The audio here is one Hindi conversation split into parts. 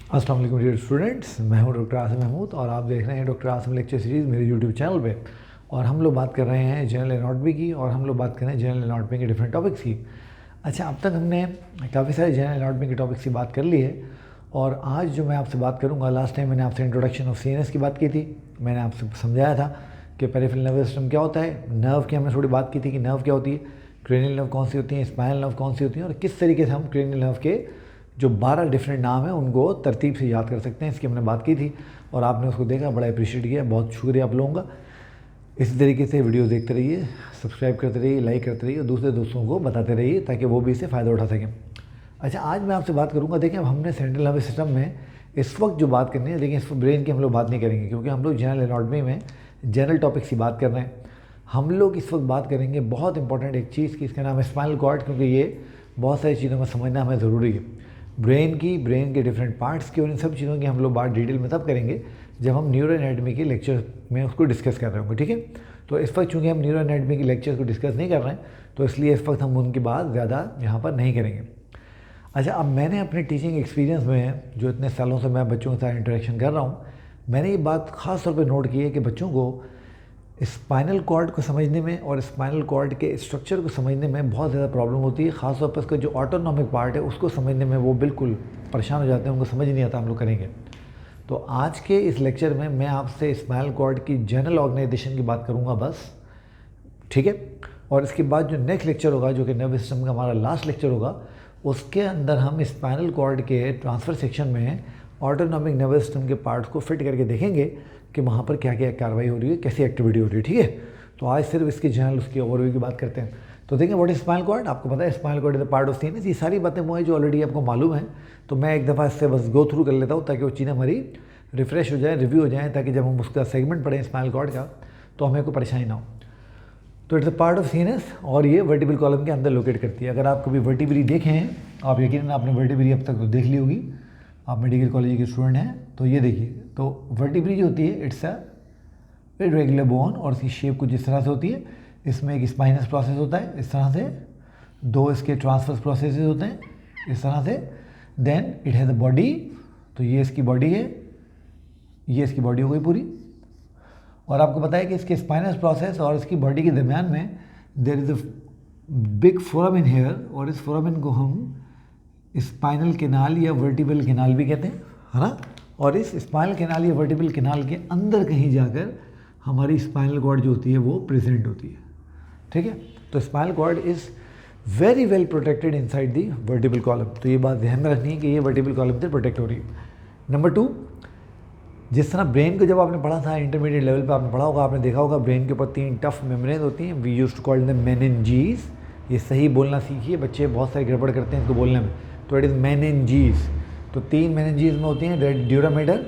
अस्सलाम वालेकुम डियर स्टूडेंट्स, मैं हूं डॉक्टर आसिम महमूद और आप देख रहे हैं डॉक्टर आसिम लेक्चर सीरीज़ मेरे यूट्यूब चैनल पे। और हम लोग बात कर रहे हैं जनरल एनाटॉमी की और हम लोग बात कर रहे हैं जनरल एनाटॉमी के डिफरेंट टॉपिक्स की। अच्छा, अब तक हमने काफ़ी सारे जनरल एनाटॉमी के टॉपिक्स की बात कर ली है और आज जो मैं आपसे बात करूँगा, लास्ट टाइम मैंने आपसे इंट्रोडक्शन ऑफ सीएनएस की बात की थी। मैंने आपसे समझाया था कि पेरिफेरल नर्वस सिस्टम क्या होता है, नर्व की हमने थोड़ी बात की थी कि नर्व क्या होती है, क्रेनियल नर्व कौन सी होती है, स्पाइनल नर्व कौन सी होती है और किस तरीके से हम क्रेनियल नर्व के जो 12 डिफरेंट नाम हैं उनको तरतीब से याद कर सकते हैं। इसकी हमने बात की थी और आपने उसको देखा, बड़ा अप्रिशिएट किया, बहुत शुक्रिया आप लोगों का। इसी तरीके से वीडियो देखते रहिए, सब्सक्राइब करते रहिए, लाइक करते रहिए और दूसरे दोस्तों को बताते रहिए ताकि वो भी इससे फ़ायदा उठा सकें। अच्छा, आज मैं आपसे बात करूंगा, देखिए अब हमने सेंट्रल नर्वस सिस्टम में इस वक्त जो बात करनी है, लेकिन इस ब्रेन की हम लोग बात नहीं करेंगे क्योंकि हम लोग जनरल एनाटॉमी में जनरल टॉपिक्स की बात कर रहे हैं। हम लोग इस वक्त बात करेंगे बहुत इंपॉर्टेंट एक चीज़ की, इसका नाम है स्पाइनल कॉर्ड, क्योंकि ये बहुत सारी चीज़ों में समझना हमें ज़रूरी है। ब्रेन के डिफरेंट पार्ट्स की और इन सब चीज़ों की हम लोग बात डिटेल में तब करेंगे जब हम न्यूरो एनाटॉमी के लेक्चर में उसको डिस्कस कर रहे होंगे, ठीक है। तो इस वक्त चूँकि हम न्यूरो एनाटॉमी के लेक्चर को डिस्कस नहीं कर रहे हैं तो इसलिए इस वक्त हम उनकी बात ज़्यादा यहाँ पर नहीं करेंगे। अच्छा, अब मैंने अपने टीचिंग एक्सपीरियंस में जो इतने सालों से मैं बच्चों के साथ इंटरेक्शन कर रहा हूँ, मैंने ये बात ख़ास तौर पे नोट की है कि बच्चों को स्पाइनल कॉर्ड को समझने में और स्पाइनल कॉर्ड के स्ट्रक्चर को समझने में बहुत ज़्यादा प्रॉब्लम होती है। ख़ास तौर पर उसका जो ऑटोनॉमिक पार्ट है उसको समझने में वो बिल्कुल परेशान हो जाते हैं, उनको समझ नहीं आता। हम लोग करेंगे तो आज के इस लेक्चर में मैं आपसे स्पाइनल कॉर्ड की जनरल ऑर्गेनाइजेशन की बात करूँगा बस, ठीक है। और इसके बाद जो नेक्स्ट लेक्चर होगा, जो कि नर्वस सिस्टम का हमारा लास्ट लेक्चर होगा, उसके अंदर हम स्पाइनल कॉर्ड के ट्रांसफ़र सेक्शन में ऑटोनॉमिक नर्वस सिस्टम के पार्ट्स को फिट करके देखेंगे कि वहाँ पर क्या क्या कार्रवाई हो रही है, कैसी एक्टिविटी हो रही है, ठीक है। तो आज सिर्फ इसकी जनरल उसकी ओवरव्यू की बात करते हैं। तो देखें व्हाट इज स्पाइनल कॉर्ड, आपको पता है spinal cord is the part of CNS. ये सारी बातें वो हैं जो ऑलरेडी आपको मालूम है, तो मैं एक दफ़ा इससे बस गो थ्रू कर लेता हूँ ताकि वो चीज़ें हमारी रिफ्रेश हो जाए, रिव्यू हो जाए, ताकि जब हम उसका सेगमेंट पढ़ें स्पाइनल कॉर्ड का तो हमें कोई परेशानी ना हो। तो it's a part of CNS और ये वर्टिब्रल कॉलम के अंदर लोकेट करती है। अगर आप कभी वर्टिब्री देखे हैं, आप यकीनन आपने वर्टिब्री अब तक तो देख ली होगी, आप मेडिकल कॉलेज के स्टूडेंट हैं तो ये देखिए। तो वर्टिब्री जो होती है इट्स अ रेगुलर बोन और इसकी शेप कुछ इस तरह से होती है। इसमें एक स्पाइनस प्रोसेस होता है इस तरह से, दो इसके ट्रांसफर्स प्रोसेस होते हैं इस तरह से। Then it has a body, तो ये इसकी बॉडी है, ये इसकी बॉडी हो गई पूरी। और आपको पता है कि इसके स्पाइनस प्रोसेस और इसकी बॉडी के दरमियान में there is a big foramen here, और इस फोरामेन को हम स्पाइनल कैनाल या वर्टिब्रल कैनाल भी कहते हैं, है ना। और इस स्पाइनल कैनाल या वर्टिब्रल कैनाल के अंदर कहीं जाकर हमारी स्पाइनल कॉर्ड जो होती है वो प्रेजेंट होती है, ठीक है। तो spinal cord is very well protected inside the vertebral column. तो ये बात ध्यान में रखनी है कि ये वर्टिब्रल कॉलम से प्रोटेक्ट हो रही है। नंबर 2, जिस तरह ब्रेन को जब आपने पढ़ा था इंटरमीडिएट लेवल पे, आपने पढ़ा होगा, आपने देखा होगा ब्रेन के ऊपर 3 टफ मेम्ब्रेन होती हैं। We used to call them meninges. ये सही बोलना सीखिए, बच्चे बहुत सारी गड़बड़ करते हैं इसको बोलने में। तो इट इज़ मेनिंजीज। तो 3 मेनिंजीज में होती हैं, ड्यूरामेटर,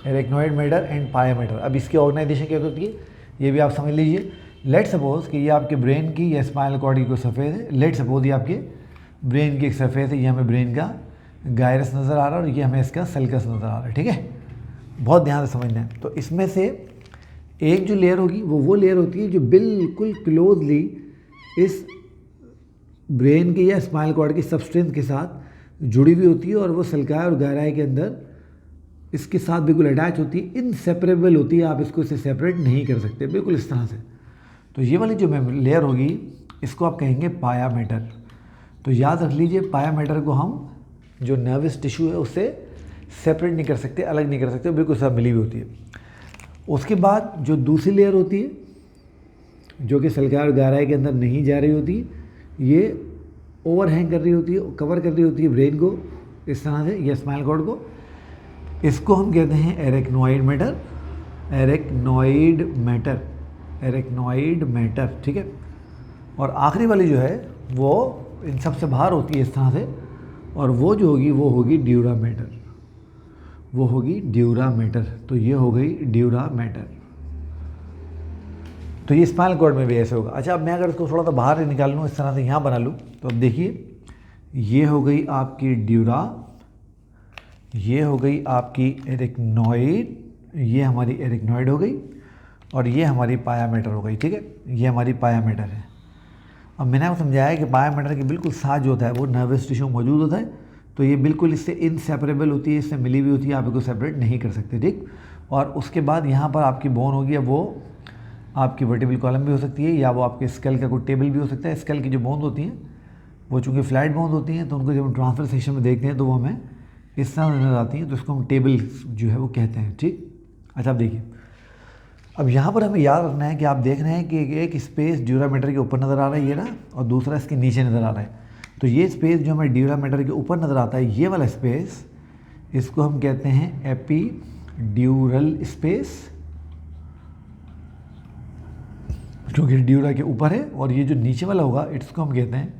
एरेक्नॉइड मेटर एंड पाया मेटर। अब इसकी ऑर्गेनाइजेशन क्या होती है ये भी आप समझ लीजिए। लेट सपोज कि ये आपके ब्रेन की या स्पाइनल कॉर्ड की कोई सरफेस है। लेट सपोज ये आपके ब्रेन की एक सरफेस है, ये हमें ब्रेन का गायरस नज़र आ रहा है और ये हमें इसका सल्कस नज़र आ रहा है, ठीक है। बहुत ध्यान से समझना है। तो इसमें से एक जो लेयर होगी वो लेयर होती है जो बिल्कुल क्लोजली इस ब्रेन के या स्पाइनल कॉर्ड की सब्सटेंस के साथ जुड़ी हुई होती है और वो सल्काई और गहराई के अंदर इसके साथ बिल्कुल अटैच होती है, इनसेपरेबल होती है। आप इसको इससे सेपरेट नहीं कर सकते, बिल्कुल इस तरह से। तो ये वाली जो लेयर होगी इसको आप कहेंगे पाया मेटर। तो याद रख लीजिए, पाया मेटर को हम जो नर्वस टिश्यू है उससे सेपरेट नहीं कर सकते, अलग नहीं कर सकते, बिल्कुल सब मिली हुई होती है। उसके बाद जो दूसरी लेयर होती है जो कि सल्काई और गहराई के अंदर नहीं जा रही होती, ये ओवरहैंग कर रही होती है, कवर कर रही होती है ब्रेन को इस तरह से या स्पाइनल कॉर्ड को। इसको हम कहते हैं arachnoid matter, arachnoid matter, arachnoid matter, ठीक है। और आखिरी वाली जो है वो इन सब से बाहर होती है इस तरह से, और वो जो होगी वो होगी ड्यूरा मैटर, वो होगी ड्यूरा मैटर। तो ये हो गई ड्यूरा मैटर। तो ये स्पाइनल कॉर्ड में भी ऐसे होगा। अच्छा, अब मैं अगर इसको थोड़ा सा बाहर निकाल लूँ, इस तरह से यहाँ बना लूँ, तो अब देखिए ये हो गई आपकी ड्यूरा, ये हो गई आपकी एरेक्नॉइड, ये हमारी एरेक्नॉइड हो गई और ये हमारी पाया मेटर हो गई, ठीक है। ये हमारी पाया मेटर है। अब मैंने आपको समझाया कि पाया मेटर के बिल्कुल साथ जो होता है वो नर्वस टिश्यू मौजूद होता है, तो ये बिल्कुल इससे इनसेपरेबल होती है, इससे मिली हुई होती है, आप इसको सेपरेट नहीं कर सकते, ठीक। और उसके बाद यहाँ पर आपकी बोन होगी, अब वो आपकी वर्टिबल कॉलम भी हो सकती है, या वो आपके स्कल का कोई टेबल भी हो सकता है। स्कल की जो बोन होती हैं वो चूँकि फ्लैट बोन होती हैं, तो उनको जब हम ट्रांसफर सेक्शन में देखते हैं तो वो हमें इस तरह नजर आती हैं, तो इसको हम टेबल जो है वो कहते हैं, ठीक। अच्छा, अब देखिए, अब यहाँ पर हमें याद रखना है कि आप देख रहे हैं कि एक स्पेस ड्यूरामीटर के ऊपर नज़र आ रहा है ये ना, और दूसरा इसके नीचे नज़र आ रहा है। तो ये स्पेस जो हमें ड्यूरामीटर के ऊपर नज़र आता है, ये वाला स्पेस, इसको हम कहते हैं एपीड्यूरल स्पेस, क्योंकि ड्यूरा के ऊपर है। और ये जो नीचे वाला होगा इसको हम कहते हैं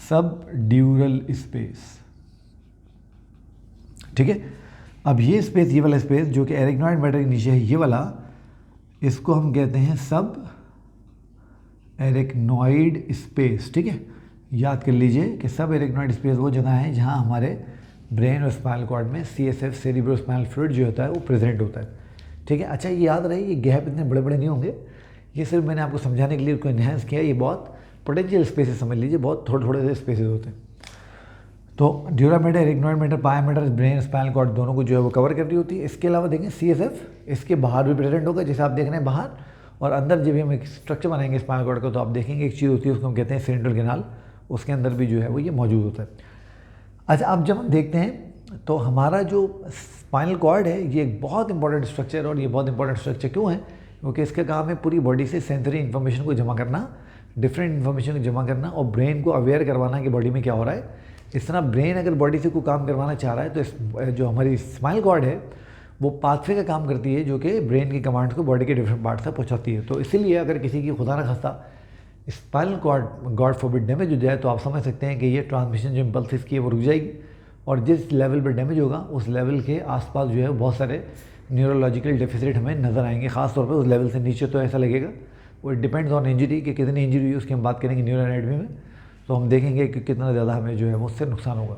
सब ड्यूरल स्पेस, ठीक है। अब ये स्पेस, ये वाला स्पेस जो कि एरिकनॉइड मैटर के नीचे है, ये वाला, इसको हम कहते हैं सब एरिकनॉइड स्पेस, ठीक है। याद कर लीजिए कि सब एरिकनॉइड स्पेस वो जगह है जहाँ हमारे ब्रेन और स्पाइनल कॉर्ड में CSF सेरिब्रोस्पाइनल फ्लूइड जो होता है वो प्रेजेंट होता है, ठीक है। अच्छा, ये याद रहे, ये गैप इतने बड़े बड़े नहीं होंगे, ये सिर्फ मैंने आपको समझाने के लिए इसको इन्हेंस किया। ये बहुत पोटेंशियल स्पेसेस समझ लीजिए, बहुत थोड़े थोड़े से स्पेसेस होते हैं। तो dura mater, arachnoid mater, pia mater brain spinal cord दोनों को जो है वो कवर कर रही होती है। इसके अलावा देखें CSF इसके बाहर भी प्रेजेंट होगा, जैसे आप देख रहे हैं बाहर, और अंदर जब भी हम एक स्ट्रक्चर बनाएंगे स्पाइनल कॉर्ड का तो आप देखेंगे एक चीज़ होती है, उसको हम कहते हैं सेंट्रल कैनाल, उसके अंदर भी जो है वो ये मौजूद होता है। अच्छा, अब जब हम देखते हैं तो हमारा जो स्पाइनल कॉर्ड है ये एक बहुत इंपॉर्टेंट स्ट्रक्चर है। और ये बहुत इंपॉर्टेंट स्ट्रक्चर क्यों है? क्योंकि इसका काम है पूरी बॉडी से सेंसरी इन्फॉर्मेशन को जमा करना, डिफरेंट इन्फॉर्मेशन को जमा करना और ब्रेन को अवेयर करवाना कि बॉडी में क्या हो रहा है। इस तरह ब्रेन अगर बॉडी से कोई काम करवाना चाह रहा है तो इस जो हमारी स्पाइनल कॉर्ड है वो पाथवे का काम करती है, जो कि ब्रेन की कमांड्स को बॉडी के डिफरेंट पार्ट तक पहुँचाती है। तो इसीलिए अगर किसी की खुदा न खास्ता spinal cord God forbid damage हो जाए तो आप समझ सकते हैं कि ये ट्रांसमिशन जो इम्पल्सिस की है वो रुक जाएगी, और जिस लेवल पर डैमेज होगा उस लेवल के आसपास जो है बहुत सारे न्यूरोलॉजिकल डेफिसिट हमें नज़र आएंगे। खासतौर पर उस लेवल से नीचे तो ऐसा लगेगा, वो डिपेंड्स ऑन इंजरी कि कितनी इंजरी हुई उसकी हम बात करेंगे न्यूरो एनाटॉमी में, तो हम देखेंगे कि कितना ज़्यादा हमें जो है वो उससे नुकसान होगा।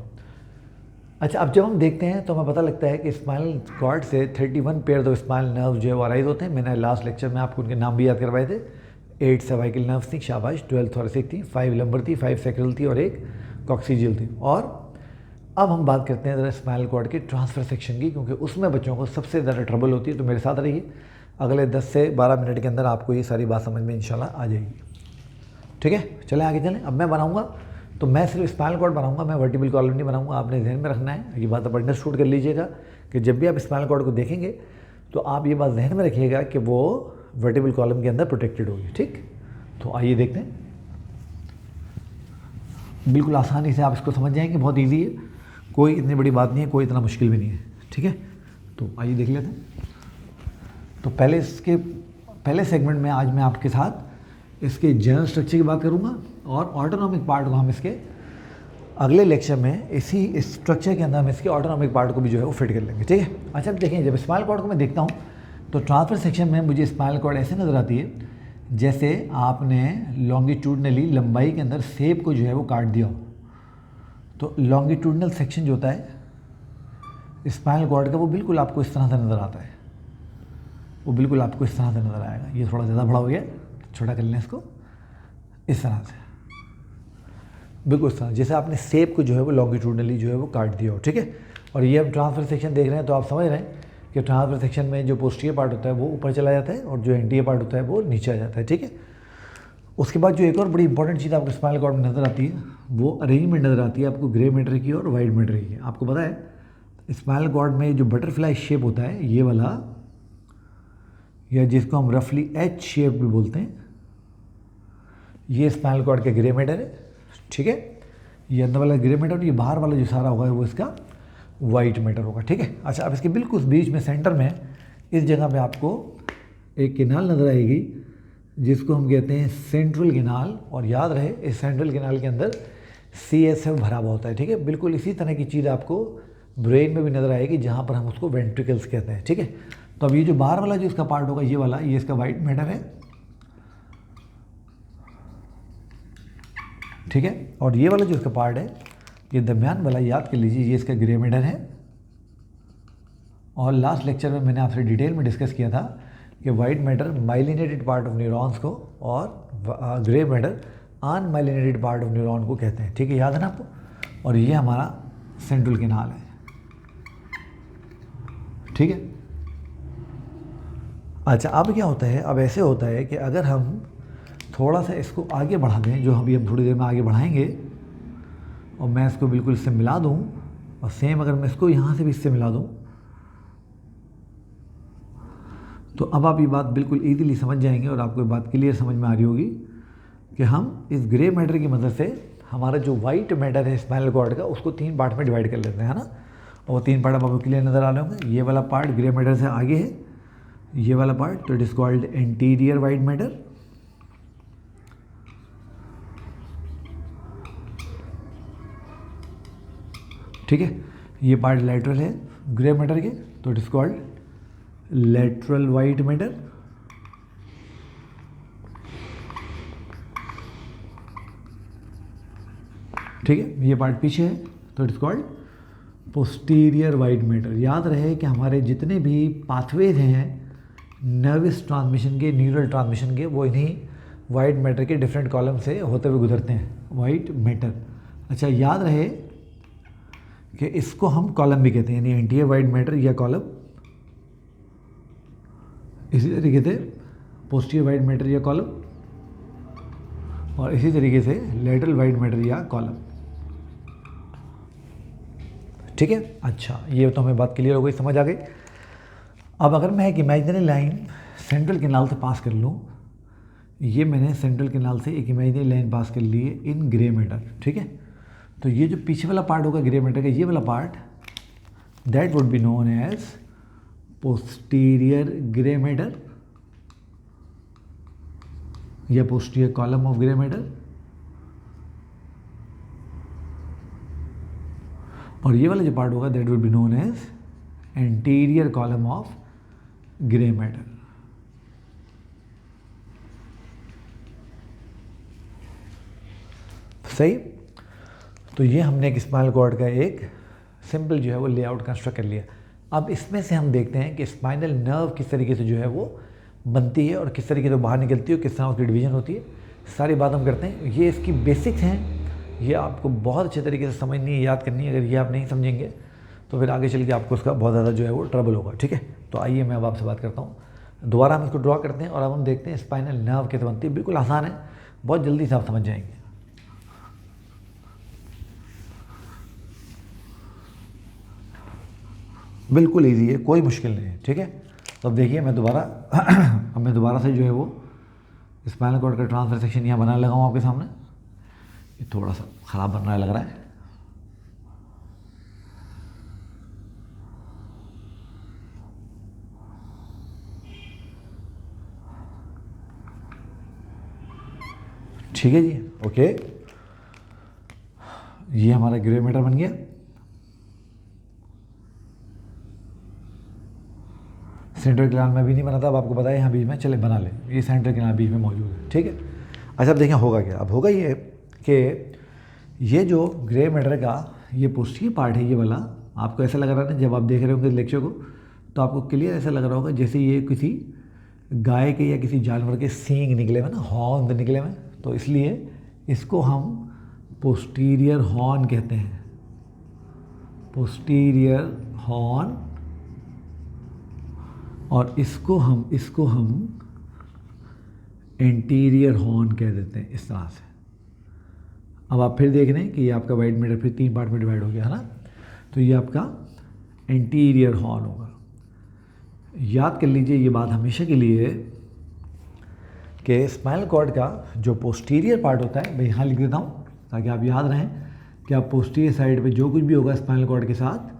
अच्छा, अब जब हम देखते हैं तो हमें पता लगता है कि स्पाइनल कॉर्ड से 31 पेयर ऑफ स्पाइनल नर्व जो है वो अराइज होते हैं। मैंने लास्ट लेक्चर में आपको उनके नाम भी याद करवाए थे। 8 सर्वाइकल नर्व्स थी, शाबाश, 12 थोरेसिक थी, 5 लंबर थी, 5 सैक्रल थी और 1 कॉक्सिजियल थी। और अब हम बात करते हैं ज़रा स्पाइनल कॉर्ड के ट्रांसफर सेक्शन की, क्योंकि उसमें बच्चों को सबसे ज़्यादा ट्रबल होती है। तो मेरे साथ रहिए, अगले 10 से 12 मिनट के अंदर आपको ये सारी बात समझ में इंशाल्लाह आ जाएगी, ठीक है। चलें आगे चलें। अब मैं बनाऊंगा तो मैं सिर्फ स्पाइनल कॉर्ड बनाऊंगा, मैं वर्टिबल कॉलम नहीं बनाऊंगा। आपने ध्यान में रखना है, ये बात आप अंडरस्टूड कर लीजिएगा कि जब भी आप स्पाइनल कॉर्ड को देखेंगे तो आप ये बात ध्यान में रखिएगा कि वो वर्टिबल कॉलम के अंदर प्रोटेक्टेड होगी, ठीक। तो आइए देखते हैं, बिल्कुल आसानी से आप इसको समझ जाएंगे, बहुत ईजी है, कोई इतनी बड़ी बात नहीं है, कोई इतना मुश्किल भी नहीं है, ठीक है। तो आइए देख लेते हैं। तो पहले सेगमेंट में आज मैं आपके साथ इसके जनरल स्ट्रक्चर की बात करूंगा और ऑटोनॉमिक पार्ट को हम इसके अगले लेक्चर में इसी स्ट्रक्चर के अंदर हम इसके ऑटोनॉमिक पार्ट को भी जो है वो फिट कर लेंगे, ठीक है। अच्छा, अब देखें, जब स्पाइनल कॉर्ड को मैं देखता हूँ तो ट्रांसफर सेक्शन में मुझे स्पाइनल कॉर्ड ऐसे नज़र आती है जैसे आपने लॉन्गिट्यूडनली लंबाई के अंदर सेब को जो है वो काट दिया हो। तो लॉन्गिट्यूडनल सेक्शन जो होता है स्पाइनल कॉर्ड का वो बिल्कुल आपको इस तरह से नज़र आता है, वो बिल्कुल आपको इस तरह से नज़र आएगा। ये थोड़ा ज़्यादा बड़ा हो गया, छोटा कर लें इसको, इस तरह से, बिल्कुल इस तरह जैसे आपने सेब को जो है वो लॉन्गिट्यूडनली जो है वो काट दिया हो, ठीक है। और ये हम ट्रांसफर सेक्शन देख रहे हैं तो आप समझ रहे हैं कि ट्रांसफर सेक्शन में जो पोस्टीरियर पार्ट होता है वो ऊपर चला जाता है और जो एंटीरियर पार्ट होता है वो नीचे आ जाता है, ठीक है। उसके बाद जो एक और बड़ी इंपॉर्टेंट चीज़ आपको स्पाइनल कॉर्ड में नज़र आती है वो अरेंजमेंट नज़र आती है आपको ग्रे मैटर की और वाइट मैटर की। आपको पता है स्पाइनल कॉर्ड में जो बटरफ्लाई शेप होता है ये वाला, या जिसको हम रफली H शेप भी बोलते हैं, ये स्पाइनल कॉर्ड का ग्रे मैटर है, ठीक है। ये अंदर वाला ग्रे मैटर, ये बाहर वाला जो सारा होगा वो इसका वाइट मैटर होगा, ठीक है। अच्छा, अब इसके बिल्कुल बीच में सेंटर में इस जगह पे आपको एक कैनाल नज़र आएगी जिसको हम कहते हैं सेंट्रल कैनाल। और याद रहे इस सेंट्रल कैनाल के अंदर CSF भरा हुआ होता है, ठीक है। बिल्कुल इसी तरह की चीज़ आपको ब्रेन में भी नज़र आएगी जहाँ पर हम उसको वेंट्रिकल्स कहते हैं, ठीक है। तो अब ये जो बाहर वाला जो इसका पार्ट होगा ये वाला, ये इसका वाइट मैटर है, ठीक है। और ये वाला जो इसका पार्ट है ये दरमियान वाला, याद कर लीजिए, ये इसका ग्रे मैटर है। और लास्ट लेक्चर में मैंने आपसे डिटेल में डिस्कस किया था कि white matter myelinated part of neurons को और grey matter unmyelinated part of neuron को कहते हैं, ठीक है, याद है ना आपको। और ये हमारा सेंट्रल कैनाल है, ठीक है। अच्छा, अब क्या होता है, अब ऐसे होता है कि अगर हम थोड़ा सा इसको आगे बढ़ा दें, जो हम थोड़ी देर में आगे बढ़ाएंगे, और मैं इसको बिल्कुल इससे मिला दूं, और सेम अगर मैं इसको यहाँ से भी इससे मिला दूं, तो अब आप ये बात बिल्कुल ईजीली समझ जाएंगे और आपको ये बात क्लियर समझ में आ रही होगी कि हम इस ग्रे मैटर की मदद से हमारा जो वाइट मैटर है स्पाइनल कॉर्ड का, उसको 3 पार्ट में डिवाइड कर लेते हैं, है ना। और वो 3 पार्ट अब आपको क्लियर नज़र आ रहे होंगे। ये वाला पार्ट ग्रे मैटर से आगे है, ये वाला पार्ट, तो it is called anterior white matter. ठीक है, ये पार्ट लेटरल है ग्रे मैटर के, तो it is called lateral white matter. ठीक है, ये पार्ट पीछे है, तो it is called posterior white matter. याद रहे कि हमारे जितने भी पाथवेज हैं नर्वस ट्रांसमिशन के, न्यूरल ट्रांसमिशन के, वो इन्हीं वाइट मैटर के डिफरेंट कॉलम से होते हुए गुजरते हैं, वाइट मैटर। अच्छा, याद रहे कि इसको हम कॉलम भी कहते हैं, यानी एंटीरियर वाइट मैटर या कॉलम। इसी तरीके से पोस्टीरियर वाइट मैटर या कॉलम, और इसी तरीके से लेटरल वाइट मैटर या कॉलम। ठीक है, अच्छा, ये तो हमें बात क्लियर हो गई, समझ आ गई। अब अगर मैं एक इमेजिनरी लाइन सेंट्रल कैनाल से पास कर लूँ, ये मैंने सेंट्रल कैनाल से एक इमेजिनरी लाइन पास कर ली है इन ग्रे मैटर, ठीक है। तो ये जो पीछे वाला पार्ट होगा ग्रे मैटर का, ये वाला part, that would be known as posterior grey matter या posterior column of grey matter, और ये वाला जो पार्ट होगा that would be known as anterior column of grey matter. सही। तो ये हमने एक स्पाइनल कॉर्ड का एक सिंपल जो है वो लेआउट कंस्ट्रक्ट कर लिया। अब इसमें से हम देखते हैं कि स्पाइनल नर्व किस तरीके से जो है वो बनती है और किस तरीके से बाहर निकलती है और किस तरह उसकी डिवीजन होती है, सारी बात हम करते हैं। ये इसकी बेसिक्स हैं, ये आपको बहुत अच्छे तरीके से समझनी है, याद करनी है। अगर ये आप नहीं समझेंगे तो फिर आगे चल के आपको उसका बहुत ज़्यादा जो है वो ट्रबल होगा, ठीक है। तो आइए मैं अब आपसे बात करता हूँ, दोबारा हम इसको ड्रॉ करते हैं और अब हम देखते हैं स्पाइनल नर्व कैसे बनती है। बिल्कुल आसान है, बहुत जल्दी से आप समझ जाएंगे। बिल्कुल ईजी है, कोई मुश्किल नहीं है, ठीक है। तो अब देखिए मैं दोबारा से जो है वो स्पाइनल कॉर्ड का ट्रांसफर सेक्शन यहाँ बनाने लगा हूँ आपके सामने। ये थोड़ा सा ख़राब बन रहा है लग रहा है। ठीक है जी, ओके। ये हमारा ग्रे मैटर बन गया। सेंट्रल कैनाल में भी नहीं बना था, अब आपको पता है यहाँ बीच में, चले बना ले, ये सेंट्रल कैनाल बीच में मौजूद है, ठीक है। अच्छा, अब देखें होगा क्या। अब होगा ये कि ये जो ग्रे मैटर का ये पोस्टीरियर पार्ट है, ये वाला, आपको ऐसा लग रहा है ना जब आप देख रहे होंगे लेक्चर को, तो आपको क्लियर ऐसा लग रहा होगा जैसे ये किसी गाय के या किसी जानवर के सींग निकले हुए ना, हॉर्न निकले हुए, तो इसलिए इसको हम पोस्टीरियर हॉर्न कहते हैं, पोस्टीरियर हॉर्न। और इसको हम एंटीरियर हॉर्न कह देते हैं, इस तरह से। अब आप फिर देख रहे हैं कि ये आपका वाइट मैटर फिर 3 पार्ट में डिवाइड हो गया है ना, तो ये आपका एंटीरियर हॉर्न होगा। याद कर लीजिए ये बात हमेशा के लिए कि स्पाइनल कॉर्ड का जो पोस्टीरियर पार्ट होता है, मैं यहाँ लिख देता हूँ ताकि आप याद रहें कि आप पोस्टीरियर साइड पे जो कुछ भी होगा स्पाइनल कॉर्ड के साथ,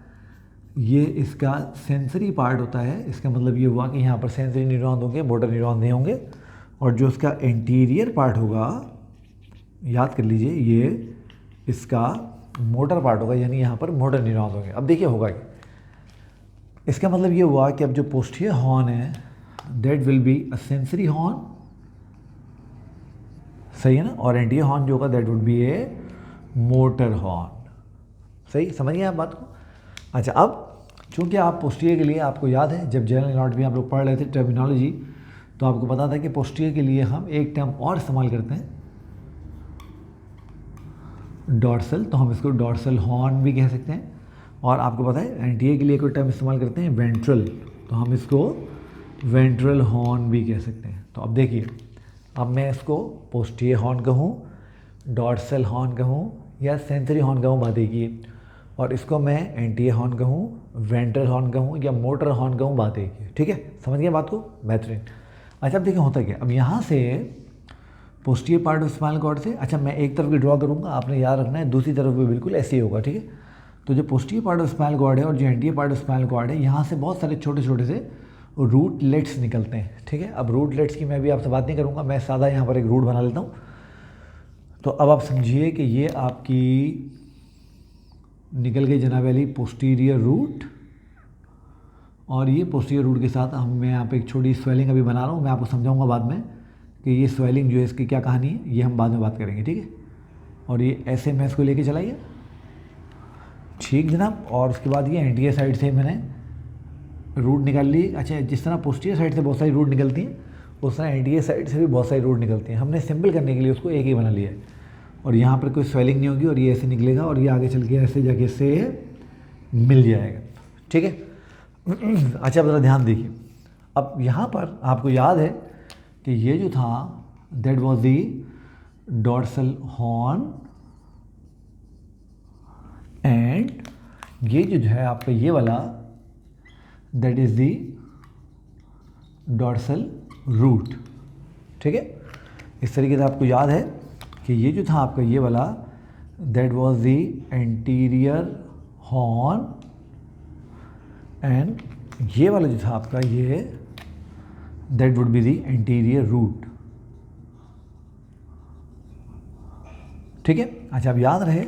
ये इसका सेंसरी पार्ट होता है। इसका मतलब ये हुआ कि यहाँ पर सेंसरी न्यूरॉन होंगे, मोटर न्यूरॉन नहीं होंगे। और जो इसका एंटीरियर पार्ट होगा, याद कर लीजिए, ये इसका मोटर पार्ट होगा, यानी यहाँ पर मोटर न्यूरॉन होंगे। अब देखिए होगा कि इसका मतलब ये हुआ कि अब जो पोस्टीरियर हॉर्न है that will be a sensory horn, सही है ना, और एंटीरियर हॉर्न जो होगा that would B A motor horn. सही समझ गए आप बात को। अच्छा, अब चूँकि आप पोस्टीरियर के लिए, आपको याद है जब जनरल एनाटॉमी आप लोग पढ़ रहे थे टर्मिनोलॉजी, तो आपको पता था कि पोस्टीरियर के लिए हम एक टर्म और इस्तेमाल करते हैं, डॉर्सल। तो हम इसको डॉर्सल हॉर्न भी कह सकते हैं। और आपको पता है एनटीए के लिए कोई टर्म इस्तेमाल करते हैं वेंट्रल, तो हम इसको वेंट्रल हॉर्न भी कह सकते हैं। तो अब देखिए, अब मैं इसको पोस्टीरियर हॉर्न कहूँ, डॉर्सल हॉर्न कहूँ या सेंसरी हॉर्न कहूँ, बात एक ही है। और इसको मैं एनटीए हॉर्न कहूँ, वेंट्रल हॉर्न कहूँ या मोटर हॉर्न कहूँ, बात एक ही है। ठीक है, समझ गए बात को? बेहतरीन। अच्छा अब देखिए होता क्या, अब यहाँ से posterior part of spinal cord से, अच्छा मैं एक तरफ की ड्रॉ करूँगा, आपने याद रखना है दूसरी तरफ भी बिल्कुल ऐसे ही होगा। ठीक है, तो जो posterior part of spinal cord है और जो anterior part of spinal cord है, यहाँ से बहुत सारे छोटे छोटे से रूटलेट्स निकलते हैं। ठीक है, अब रूटलेट्स की मैं भी आपसे बात नहीं करूँगा, मैं सादा यहाँ पर एक रूट बना लेता हूँ। तो अब आप समझिए कि ये आपकी निकल गई जनाब वाली पोस्टीरियर रूट, और ये पोस्टीरियर रूट के साथ मैं यहाँ पे एक छोटी स्वेलिंग अभी बना रहा हूँ, मैं आपको समझाऊंगा बाद में कि ये स्वेलिंग जो है इसकी क्या कहानी है, ये हम बाद में बात करेंगे। ठीक है, और ये ऐसे मैं इसको लेके चलाइए, ठीक जनाब। और उसके बाद ये एंटीरियर साइड से मैंने रूट निकाल ली। अच्छा, जिस तरह पोस्टीरियर साइड से बहुत सारी रूट निकलती हैं, उस तरह एंटीरियर साइड से भी बहुत सारी रूट निकलती हैं। हमने सिंपल करने के लिए उसको एक ही बना लिया है, और यहाँ पर कोई स्वेलिंग नहीं होगी, और ये ऐसे निकलेगा और ये आगे चल के ऐसे जाके इससे मिल जाएगा। ठीक है, अच्छा अब ज़रा ध्यान देखिए, अब यहाँ पर आपको याद है कि ये जो था that was the dorsal horn, and ये जो है आपका ये वाला that is the dorsal root. ठीक है, इस तरीके से आपको याद है कि ये जो था आपका ये वाला that was the anterior horn, and ये वाला जो था आपका ये that would be the anterior root. ठीक है, अच्छा अब याद रहे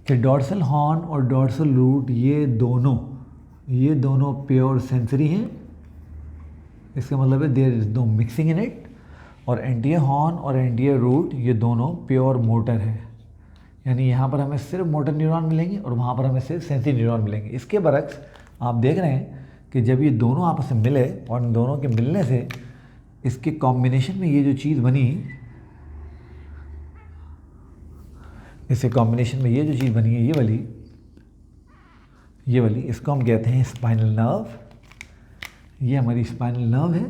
कि डॉर्सल हॉर्न और डॉर्सल रूट ये दोनों प्योर सेंसरी हैं, इसका मतलब है there is no mixing in it. और एंटीरियर हॉर्न और एंटीरियर रूट ये दोनों प्योर मोटर है, यानी यहाँ पर हमें सिर्फ मोटर न्यूरॉन मिलेंगे और वहाँ पर हमें सिर्फ सेंसरी न्यूरॉन मिलेंगे। इसके बरक्स आप देख रहे हैं कि जब ये दोनों आपस में मिले और इन दोनों के मिलने से इसके कॉम्बिनेशन में ये जो चीज़ बनी, इसके कॉम्बिनेशन में ये जो चीज़ बनी है ये वाली इसको हम कहते हैं स्पाइनल नर्व। ये हमारी स्पाइनल नर्व है,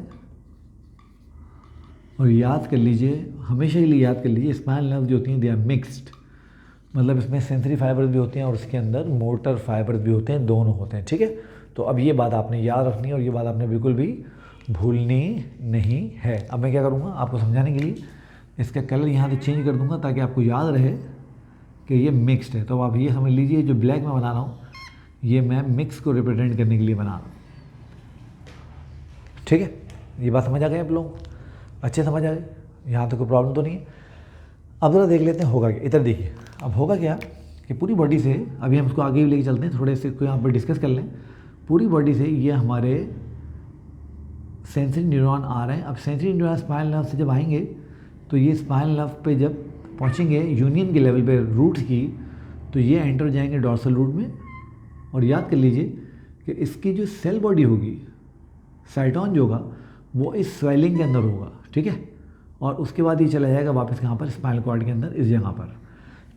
और याद कर लीजिए, हमेशा के लिए याद कर लीजिए, स्पाइनल नर्व जो होती हैं दे आर मिक्स्ड, मतलब इसमें सेंसरी फाइबर्स भी होते हैं और उसके अंदर मोटर फाइबर्स भी होते हैं, दोनों होते हैं। ठीक है, तो अब ये बात आपने याद रखनी है और ये बात आपने बिल्कुल भी भूलनी नहीं है। अब मैं क्या करूँगा आपको समझाने के लिए, इसका कलर यहाँ से चेंज कर दूँगा ताकि आपको याद रहे कि ये मिक्स्ड है। तो आप ये समझ लीजिए जो ब्लैक में बना रहा हूँ ये मैं मिक्स को रिप्रेजेंट करने के लिए बना रहा हूँ। ठीक है, ये बात समझ आ गई आप लोग? अच्छे समझ आ गए, यहाँ तो कोई प्रॉब्लम तो नहीं है। अब ज़रा देख लेते हैं होगा क्या। इधर देखिए, अब होगा क्या कि पूरी बॉडी से, अभी हम इसको आगे भी लेके चलते हैं, थोड़े से को यहाँ पर डिस्कस कर लें। पूरी बॉडी से ये हमारे सेंसरी न्यूरॉन आ रहे हैं। अब सेंसरी न्यूरॉन स्पाइनल नर्व से जब आएंगे तो ये स्पाइनल नर्व पे जब पहुँचेंगे यूनियन के लेवल पे रूट्स की, तो ये एंटर हो जाएंगे डॉर्सल रूट में। और याद कर लीजिए कि इसकी जो सेल बॉडी होगी, साइटोन जो होगा वो इस स्वेलिंग के अंदर होगा। ठीक है, और उसके बाद ये चला जाएगा वापस कहाँ पर, स्पाइनल कॉर्ड के अंदर, इस जगह पर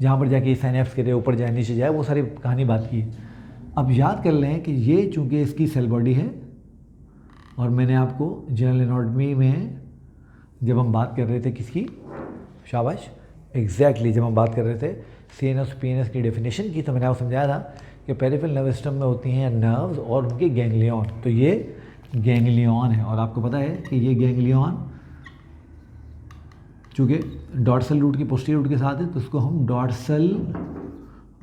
जहाँ पर जाके साइनेप्स के ऊपर जाए नीचे जाए, वो सारी कहानी बात की। अब याद कर लें कि ये चूँकि इसकी सेल बॉडी है, और मैंने आपको जनरल एनाटॉमी में जब हम बात कर रहे थे किसकी, शाबाश, एग्जैक्टली जब हम बात कर रहे थे सीएनएस पीएनएस की डेफिनेशन की, तो मैंने आपको समझाया था कि पेरिफेरल नर्वस सिस्टम में होती हैं नर्व्स और उनके गैंग्लियन। तो ये गैंग्लियन है, और आपको पता है कि ये गैंग्लियन चूँकि डॉर्सल रूट की पोस्टीरियर रूट के साथ है, तो उसको हम डॉर्सल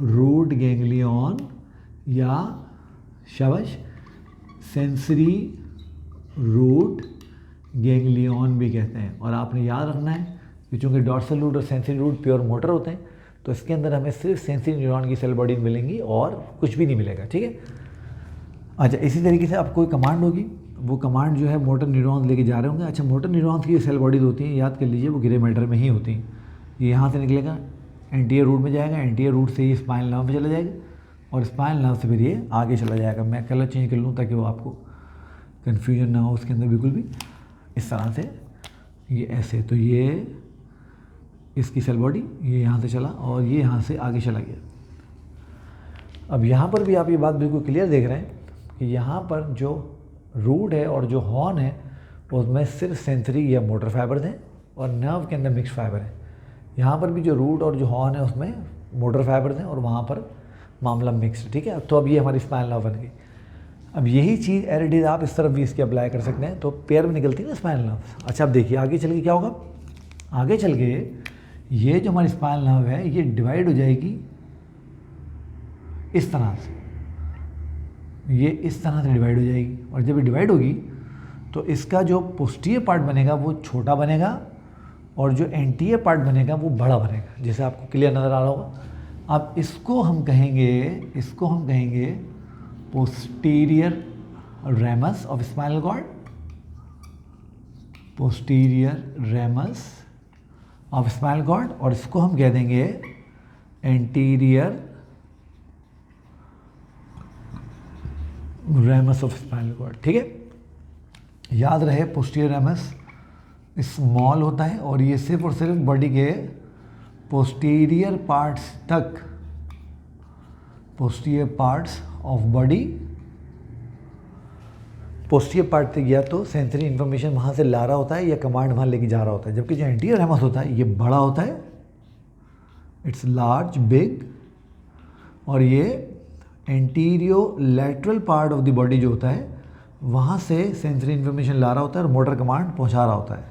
रूट गैंग्लियन या शाबाश सेंसरी रूट गैंग्लियन भी कहते हैं। और आपने याद रखना है कि चूँकि डॉर्सल रूट और सेंसरी रूट प्योर मोटर होते हैं, तो इसके अंदर हमें सिर्फ सेंसरी न्यूरॉन की सेल बॉडी मिलेंगी और कुछ भी नहीं मिलेगा। ठीक है, अच्छा इसी तरीके से अब कोई कमांड होगी, वो कमांड जो है मोटर न्यूरॉन्स लेके जा रहे होंगे। अच्छा, मोटर न्यूरॉन्स की सेल बॉडीज होती हैं, याद कर लीजिए वो ग्रे मैटर में ही होती हैं। ये यहाँ से निकलेगा, एंटीरियर रूट में जाएगा, एंटीरियर रूट से ये स्पाइनल नर्व में चला जाएगा, और स्पाइनल नर्व से फिर ये आगे चला जाएगा। मैं कलर चेंज कर लूँ ताकि वो आपको कन्फ्यूजन ना हो उसके अंदर बिल्कुल भी। इस तरह से ये ऐसे, तो ये इसकी सेल बॉडी ये यहाँ से चला और ये यहाँ से आगे चला गया। अब यहाँ पर भी आप ये बात बिल्कुल क्लियर देख रहे हैं कि यहाँ पर जो रूट है और जो हॉर्न है उसमें सिर्फ सेंसरी या मोटर फाइबर हैं और नर्व के अंदर मिक्स फाइबर है। यहाँ पर भी जो रूट और जो हॉर्न है उसमें मोटर फाइबर हैं और वहाँ पर मामला मिक्स, ठीक है। तो अब ये हमारी स्पाइनल नर्व बन गई। अब यही चीज़ एरिडीज आप इस तरफ भी इसकी अप्लाई कर सकते हैं, तो पेयर में निकलती है ना स्पाइनल नर्व। अच्छा, अब देखिए आगे चल के क्या होगा। आगे चल के ये जो हमारी स्पाइनल नर्व है ये डिवाइड हो जाएगी इस तरह से, ये इस तरह से डिवाइड हो जाएगी। और जब ये डिवाइड होगी तो इसका जो पोस्टीरियर पार्ट बनेगा वो छोटा बनेगा और जो एंटीरियर पार्ट बनेगा वो बड़ा बनेगा, जैसे आपको क्लियर नज़र आ रहा होगा। अब इसको हम कहेंगे posterior ramus of spinal cord, posterior ramus of spinal cord, और इसको हम कह देंगे anterior ramus of spinal cord, ठीक है। याद रहे पोस्टीरियर रेमस स्मॉल होता है और ये सिर्फ और सिर्फ बॉडी के पोस्टीरियर पार्ट्स तक, posterior parts of body, posterior part तक या तो सेंसरी इंफॉर्मेशन वहाँ से ला रहा होता है या कमांड वहाँ लेके जा रहा होता है। जबकि जो एंटीरियर रेमस होता है ये बड़ा होता है, इट्स लार्ज बिग, और ये anterolateral part of the body जो होता है वहाँ से सेंसरी इन्फॉर्मेशन ला रहा होता है और मोटर कमांड पहुँचा रहा होता है।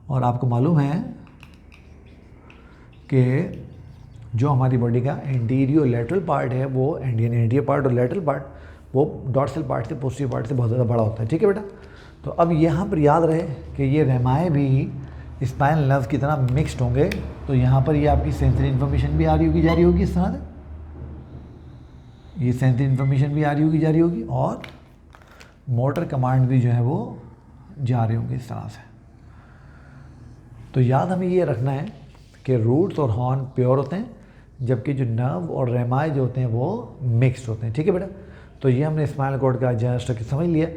और आपको मालूम है कि जो हमारी बॉडी का एंटीरियो लैटरल पार्ट है वो एंटीरियर पार्ट और लैटरल पार्ट वो डॉर्सल पार्ट से पोस्टीरियर पार्ट से बहुत ज़्यादा बड़ा होता है, ठीक है बेटा। तो अब यहाँ पर याद रहे कि ये रेमाए भी स्पाइनल नर्व की तरह मिक्सड होंगे, तो यहाँ पर ये आपकी सेंसरी इन्फॉर्मेशन भी आ रही होगी जा रही होगी इस तरह से, ये सेंसरी इन्फॉर्मेशन भी आ रही होगी जा रही होगी, और मोटर कमांड भी जो है वो जा रहे होंगे इस तरह से। तो याद हमें ये रखना है कि रूट्स और हॉर्न प्योर होते हैं, जबकि जो नर्व और रेमाए जो होते हैं वो मिक्स्ड होते हैं, ठीक है बेटा। तो ये हमने स्पाइनल कॉर्ड का जनरल स्ट्रक्चर समझ लिया।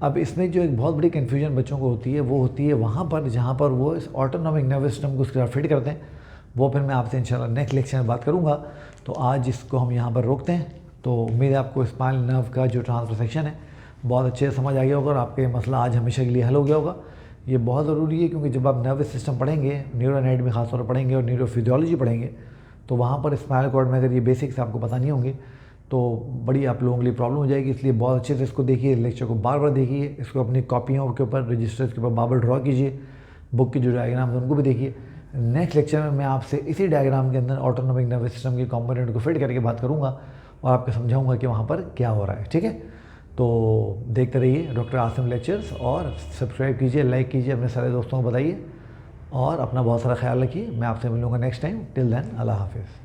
अब इसमें जो एक बहुत बड़ी कन्फ्यूजन बच्चों को होती है वो होती है वहाँ पर जहाँ पर वो इस ऑटोनॉमिक नर्वस सिस्टम को उसके साथ फिट करते हैं, वो फिर मैं आपसे इंशाल्लाह नेक्स्ट लेक्चर में बात करूँगा। तो आज इसको हम यहाँ पर रोकते हैं। तो उम्मीद है आपको स्पाइनल नर्व का जो ट्रांसफर सेक्शन है बहुत अच्छे से समझ आ गया होगा और आपका ये मसला आज हमेशा के लिए हल हो गया होगा। ये बहुत ज़रूरी है क्योंकि जब आप नर्वस सिस्टम पढ़ेंगे, न्यूरो एनाटॉमी खासतौर पर पढ़ेंगे और न्यूरो फिजियोलॉजी पढ़ेंगे, तो वहाँ पर स्पाइनल कॉर्ड में अगर ये बेसिक्स आपको पता नहीं होंगे तो बड़ी आप लोगों के लिए प्रॉब्लम हो जाएगी। इसलिए बहुत अच्छे से इसको देखिए, लेक्चर को बार बार देखिए, इसको अपनी कॉपियों के ऊपर रजिस्टर्स के ऊपर बार बार ड्रॉ कीजिए, बुक के जो डायग्राम है उनको भी देखिए। नेक्स्ट लेक्चर में मैं आपसे इसी डायग्राम के अंदर ऑटोनॉमिक नर्वस सिस्टम के कॉम्पोनेंट को फिट करके बात करूँगा और आपको समझाऊँगा कि वहाँ पर क्या हो रहा है, ठीक है। तो देखते रहिए डॉक्टर आसिम लेक्चर्स और सब्सक्राइब कीजिए, लाइक कीजिए, अपने सारे दोस्तों को बताइए और अपना बहुत सारा ख्याल रखिए। मैं आपसे मिलूँगा नेक्स्ट टाइम। टिल देन अल्लाह हाफिज़।